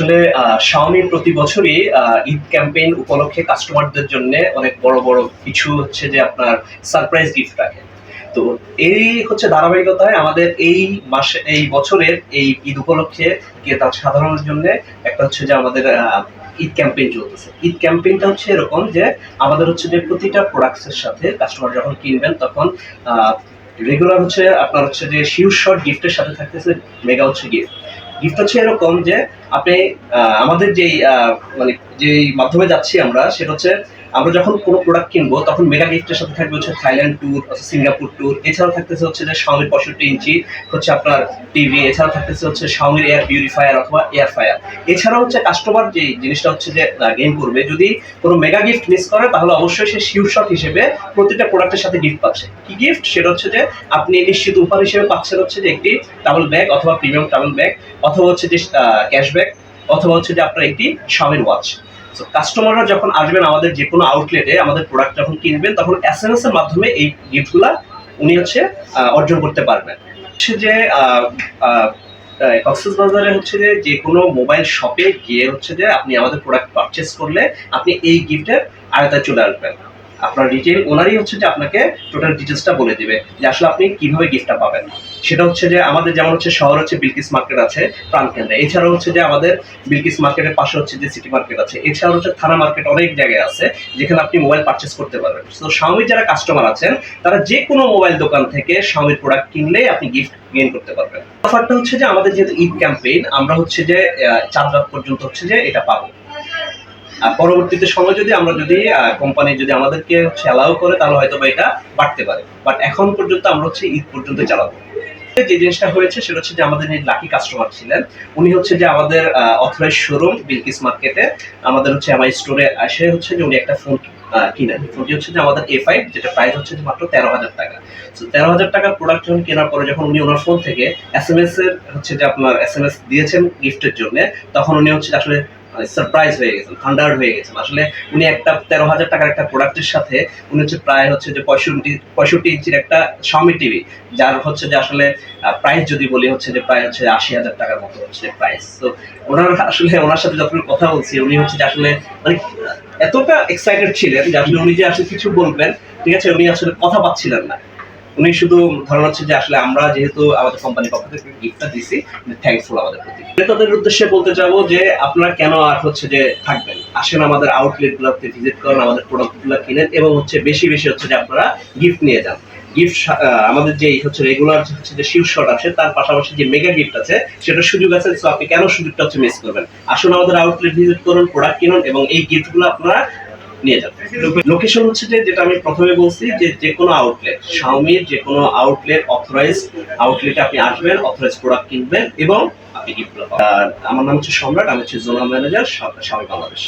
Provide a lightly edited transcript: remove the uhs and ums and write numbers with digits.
আসলে Xiaomi প্রতি বছরই ঈদ ক্যাম্পেইন উপলক্ষে কাস্টমারদের জন্য অনেক বড় বড় কিছু হচ্ছে যে আপনার সারপ্রাইজ গিফট রাখে। তো এই হচ্ছে ধারাবাহিকতায় আমাদের এই মাসে এই বছরের এই ঈদ উপলক্ষে সাধারণের জন্য একটা হচ্ছে যে আমাদের ঈদ ক্যাম্পেইন চলতেছে। ঈদ ক্যাম্পেইনটা হচ্ছে এরকম যে আমাদের হচ্ছে যে প্রতিটা প্রোডাক্টসের সাথে কাস্টমার যখন কিনবেন তখন রেগুলার হচ্ছে আপনার হচ্ছে যে শিওর শট গিফটের সাথে থাকতেছে মেগা হচ্ছে গিফট। গিফট হচ্ছে এরকম যে আপনি আমাদের যেই মানে যেই মাধ্যমে যাচ্ছি আমরা সেটা হচ্ছে আমরা যখন কোনো প্রোডাক্ট কিনবো তখন মেগা গিফটের সাথে থাকবে হচ্ছে থাইল্যান্ড ট্যুর, সিঙ্গাপুর ট্যুর, এছাড়াও থাকতেছে হচ্ছে যে Xiaomi 65 ইঞ্চি হচ্ছে আপনার টিভি, এছাড়াও থাকতেছে হচ্ছে Xiaomi এয়ার পিউরিফায়ার অথবা এয়ার ফায়ার। এছাড়াও হচ্ছে কাস্টমার যে জিনিসটা হচ্ছে যে গেইন করবে, যদি কোনো মেগা গিফট মিস করে তাহলে অবশ্যই সে শিওর শট হিসেবে প্রতিটা প্রোডাক্টের সাথে গিফট পাচ্ছে। কি গিফট? সেটা হচ্ছে যে আপনি নিশ্চিত উপহার হিসেবে পাচ্ছেন হচ্ছে যে একটি ট্রাভেল ব্যাগ অথবা প্রিমিয়াম ট্রাভেল ব্যাগ, অথবা হচ্ছে যে ক্যাশব্যাক, অথবা হচ্ছে যে আপনার একটি Xiaomi ওয়াচ। কাস্টমাররা যখন আসবেন আমাদের যে কোনো আউটলেটে আমাদের প্রোডাক্ট যখন কিনবেন তখন SMS এর মাধ্যমে এই গিফটগুলা উনি হচ্ছে অর্জন করতে পারবেন। হচ্ছে যে কক্সবাজারে হচ্ছে যে কোনো মোবাইল শপে গিয়ে হচ্ছে যে আপনি আমাদের প্রোডাক্ট পারচেস করলে আপনি এই গিফটের আয়তায় চলে আসবেন। আপনার রিটেল ওনারই হচ্ছে যে আপনাকে টোটাল ডিটেলসটা বলে দিবে যে আসলে আপনি কিভাবে গিফটটা পাবেন। সেটা হচ্ছে যে আমাদের যেমন হচ্ছে শহর হচ্ছে বিলকিস মার্কেট আছে প্রাণকেন্দ্রে, এছাড়াও হচ্ছে যে আমাদের বিলকিস মার্কেটের পাশে হচ্ছে যে সিটি মার্কেট আছে, এছাড়াও হচ্ছে থানা মার্কেট, অনেক জায়গায় আছে যেখানে আপনি মোবাইল পারচেস করতে পারবেন। তো Xiaomi যারা কাস্টমার আছেন তারা যে কোনো মোবাইল দোকান থেকে Xiaomi প্রোডাক্ট কিনলেই আপনি গিফট গেইন করতে পারবেন। অফারটা হচ্ছে যে আমাদের যেহেতু ঈদ ক্যাম্পেইন, আমরা হচ্ছে যে 4 রাত পর্যন্ত হচ্ছে যে এটা পাবো। আর পরবর্তীতে সময় যদি আমরা কোম্পানি যদি আমাদেরকে হচ্ছে অ্যালাউ করে তাহলে হয়তো বা এটা বাড়তে পারে, বাট এখন পর্যন্ত আমরা হচ্ছে ঈদ পর্যন্ত চালাবো। যে জিনিসটা হয়েছে সেটা হচ্ছে যে আমাদের এই লাকি কাস্টমার ছিলেন, উনি হচ্ছে যে আমাদের অথরাইজ শোরুম বিলকিস মার্কেটে আমাদের হচ্ছে এমআই স্টোরে এসে হচ্ছে যে উনি একটা ফোন কিনেন। ফোনটি হচ্ছে যে আমাদের A5, যেটা প্রাইস হচ্ছে যে মাত্র 13,000 টাকা। তো 13,000 টাকার প্রোডাক্ট যখন কেনার পরে যখন উনি ওনার ফোন থেকে SMS এর হচ্ছে যে আপনার SMS দিয়েছেন গিফটের জন্য, তখন উনি হচ্ছে আসলে সারপ্রাইজ হয়ে গেছেন, থান্ডার্ড হয়ে গেছেন। আসলে উনি একটা 13,000 টাকার একটা প্রোডাক্টের সাথে উনি হচ্ছে প্রায় হচ্ছে যে 65 ইঞ্চির একটা Xiaomi টিভি, যার হচ্ছে যে আসলে প্রাইস যদি বলি হচ্ছে যে প্রায় হচ্ছে 80,000 টাকার মতো হচ্ছে প্রাইস। তো ওনার সাথে যখন কথা বলছি উনি হচ্ছে যে আসলে মানে এতটা এক্সাইটেড ছিলেন যে আসলে উনি যে আসলে কিছু বলবেন, ঠিক আছে, উনি আসলে কথা পাচ্ছিলেন না। উনি শুধু ধারণা হচ্ছে যে আসলে আমরা যেহেতু আমাদের কোম্পানির পক্ষ থেকে গিফটটা দিছি, থ্যাঙ্কফুল আমাদের প্রতি। ক্রেতাদের উদ্দেশ্যে বলতে চাবো যে আপনারা কেন আর হচ্ছে যে থাকবেন, আসেন আমাদের আউটলেট গুলোতে ভিজিট করেন, আমাদের প্রোডাক্ট গুলো কিনেন এবং হচ্ছে বেশি বেশি হচ্ছে যে আপনারা গিফট নিয়ে যান। গিফট আমাদের যে হচ্ছে রেগুলার হচ্ছে যে শিওর শট আছে, তার পাশাপাশি যে মেগা গিফট আছে সেটার সুযোগ আছে। সো আপনি কেন সুযোগটা হচ্ছে মিস করবেন? আসুন আমাদের আউটলেট ভিজিট করুন, প্রোডাক্ট কিনুন এবং এই গিফটগুলো আপনারা নিয়ে যান। লোকেশন হচ্ছে যে যেটা আমি প্রথমে বলছি যে কোনো আউটলেট, Xiaomi যে কোনো আউটলেট, অথরাইজ আউটলেটে আপনি আসবেন, অথরাইজ প্রোডাক্ট কিনবেন এবং আপনি গিফট পাবেন। আমার নাম হচ্ছে সম্রাট, আমি হচ্ছে জোনাল ম্যানেজার Xiaomi বাংলাদেশ।